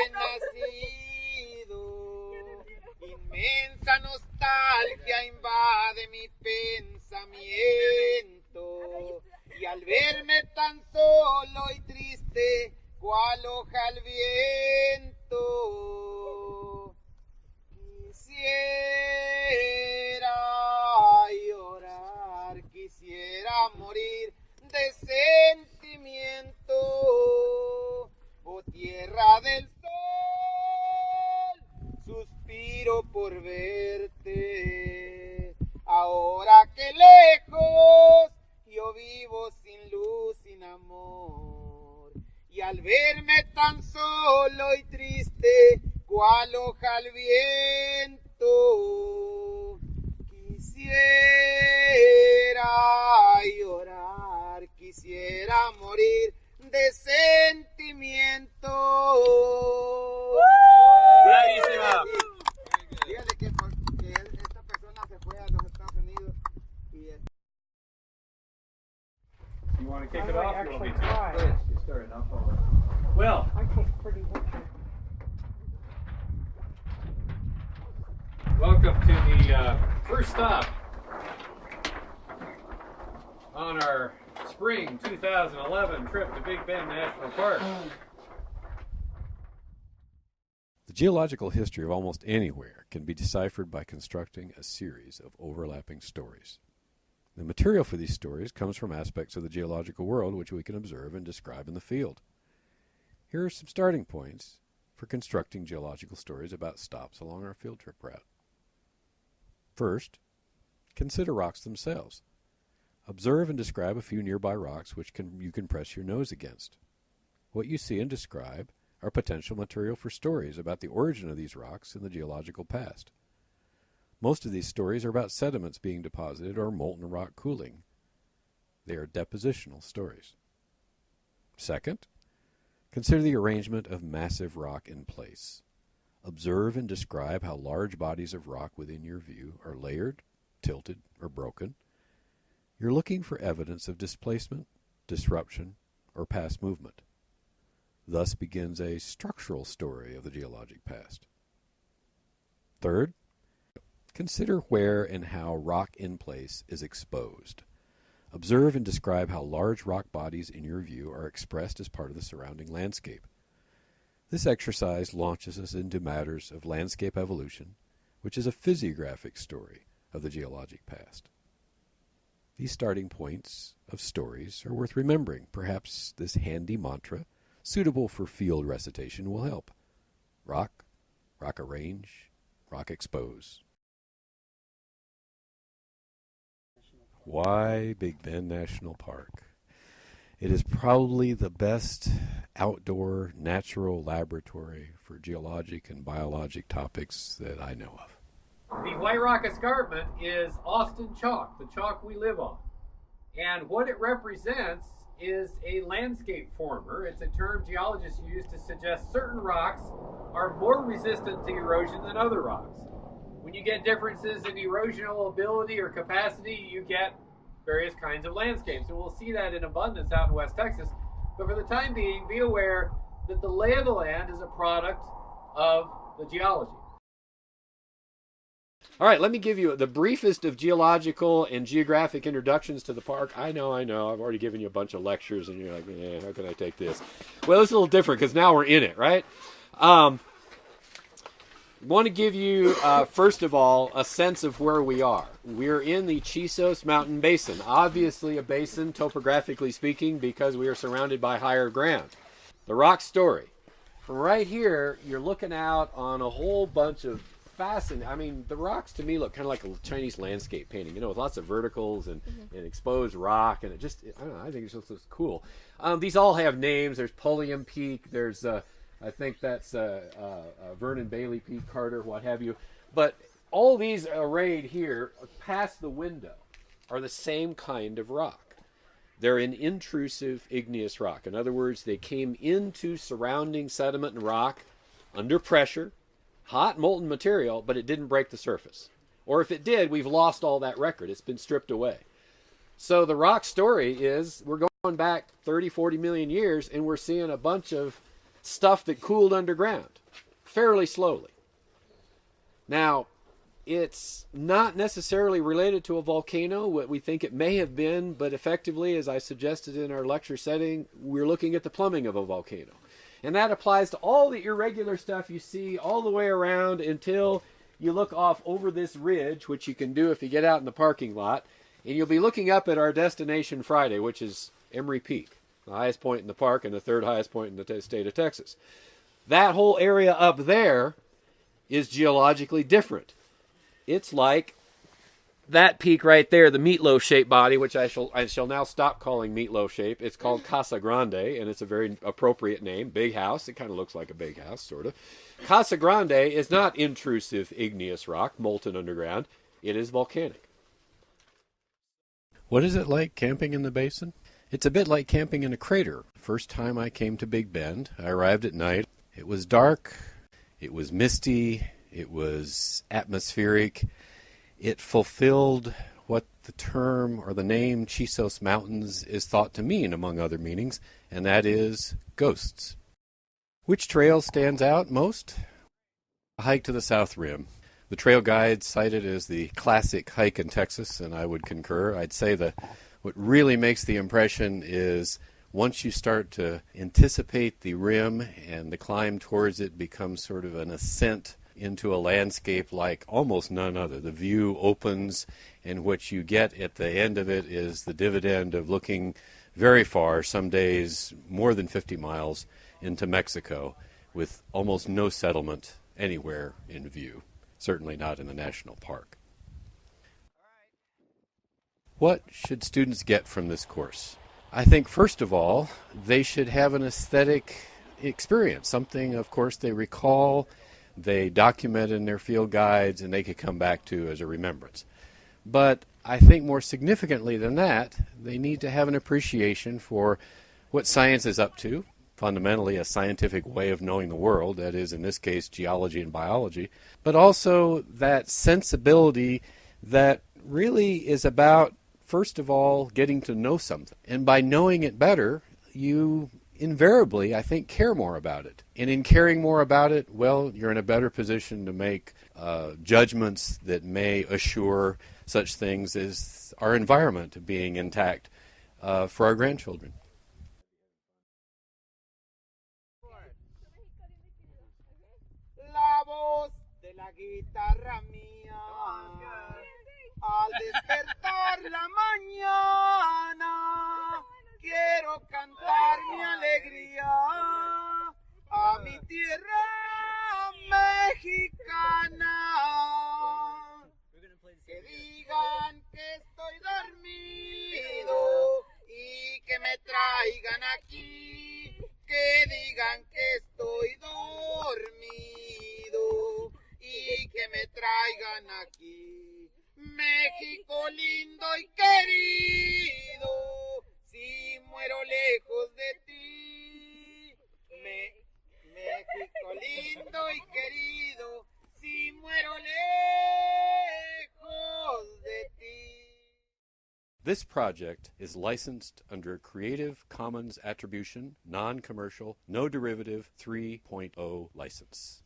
recién nacido. Inmensa nostalgia invade mi pensamiento. Y al verme tan solo y triste, cual hoja al viento, quisiera llorar, quisiera morir de sentimiento. Oh tierra del sol, suspiro por verte. Ahora que lejos yo vivo sin luz, sin amor. Y al verme tan solo y triste, cual hoja al viento, quisiera llorar, quisiera morir de sentimiento. ¡Bravísima! Dígale que esta persona se fue a los Estados Unidos y You want to kick it off? You want me to? Try. Yes, you started. I'll follow. Well, I take pretty pictures. welcome to the first stop on our spring 2011 trip to Big Bend National Park. The geological history of almost anywhere can be deciphered by constructing a series of overlapping stories. The material for these stories comes from aspects of the geological world which we can observe and describe in the field. Here are some starting points for constructing geological stories about stops along our field trip route. First, consider rocks themselves. Observe and describe a few nearby rocks which you can press your nose against. What you see and describe are potential material for stories about the origin of these rocks in the geological past. Most of these stories are about sediments being deposited or molten rock cooling. They are depositional stories. Second, consider the arrangement of massive rock in place. Observe and describe how large bodies of rock within your view are layered, tilted, or broken. You're looking for evidence of displacement, disruption, or past movement. Thus begins a structural story of the geologic past. Third, consider where and how rock in place is exposed. Observe and describe how large rock bodies in your view are expressed as part of the surrounding landscape. This exercise launches us into matters of landscape evolution, which is a physiographic story of the geologic past. These starting points of stories are worth remembering. Perhaps this handy mantra, suitable for field recitation, will help. Rock, rock arrange, rock expose. Why Big Bend National Park? It is probably the best outdoor natural laboratory for geologic and biologic topics that I know of. The White Rock Escarpment is Austin chalk, the chalk we live on. And what it represents is a landscape former. It's a term geologists use to suggest certain rocks are more resistant to erosion than other rocks. When you get differences in erosional ability or capacity, you get various kinds of landscapes. And we'll see that in abundance out in West Texas. But for the time being, be aware that the lay of the land is a product of the geology. All right, let me give you the briefest of geological and geographic introductions to the park. I know. I've already given you a bunch of lectures, and you're like, how can I take this? Well, it's a little different because now we're in it, right? Want to give you, first of all, a sense of where we are. We're in the Chisos Mountain Basin, obviously a basin, topographically speaking, because we are surrounded by higher ground. The rock story. From right here, you're looking out on a whole bunch of fascinating. I mean, the rocks to me look kind of like a Chinese landscape painting, with lots of verticals and exposed rock, and I don't know, I think it just looks cool. These all have names. There's Pulliam Peak. There's, I think that's Vernon Bailey Peak, Carter, what have you. But all these arrayed here, past the window, are the same kind of rock. They're an intrusive igneous rock. In other words, they came into surrounding sediment and rock under pressure, hot molten material, but it didn't break the surface. Or if it did, we've lost all that record. It's been stripped away. So the rock story is we're going back 30, 40 million years, and we're seeing a bunch of stuff that cooled underground fairly slowly. Now, it's not necessarily related to a volcano, what we think it may have been, but effectively, as I suggested in our lecture setting, we're looking at the plumbing of a volcano. And that applies to all the irregular stuff you see all the way around until you look off over this ridge, which you can do if you get out in the parking lot, and you'll be looking up at our destination Friday, which is Emery Peak, the highest point in the park and the third highest point in the state of Texas. That whole area up there is geologically different. It's like that peak right there, the meatloaf-shaped body, which I shall now stop calling meatloaf shape. It's called Casa Grande, and it's a very appropriate name. Big house. It kind of looks like a big house, sort of. Casa Grande is not intrusive igneous rock, molten underground. It is volcanic. What is it like camping in the basin? It's a bit like camping in a crater. First time I came to Big Bend, I arrived at night. It was dark. It was misty. It was atmospheric. It fulfilled what the term or the name Chisos Mountains is thought to mean, among other meanings, and that is ghosts. Which trail stands out most? A hike to the South Rim. The trail guide cited as the classic hike in Texas, and I would concur. I'd say what really makes the impression is once you start to anticipate the rim and the climb towards it becomes sort of an ascent into a landscape like almost none other. The view opens, and what you get at the end of it is the dividend of looking very far, some days more than 50 miles, into Mexico, with almost no settlement anywhere in view, certainly not in the national park. What should students get from this course? I think, first of all, they should have an aesthetic experience, something, of course, they recall, they document in their field guides, and they could come back to as a remembrance. But I think more significantly than that, they need to have an appreciation for what science is up to, fundamentally a scientific way of knowing the world, that is, in this case, geology and biology, but also that sensibility that really is about, first of all, getting to know something. And by knowing it better, you invariably, I think, care more about it. And in caring more about it, well, you're in a better position to make judgments that may assure such things as our environment being intact for our grandchildren. La voz de la guitarra mía, al despertar la mañana, quiero cantar mi alegría a mi tierra mexicana. Que digan que estoy dormido y que me traigan aquí. Que digan que estoy dormido y que me traigan aquí. México lindo y querido, si muero lejos de ti. México lindo y querido, si muero lejos de ti. This project is licensed under Creative Commons Attribution, Non-Commercial, No Derivative 3.0 license.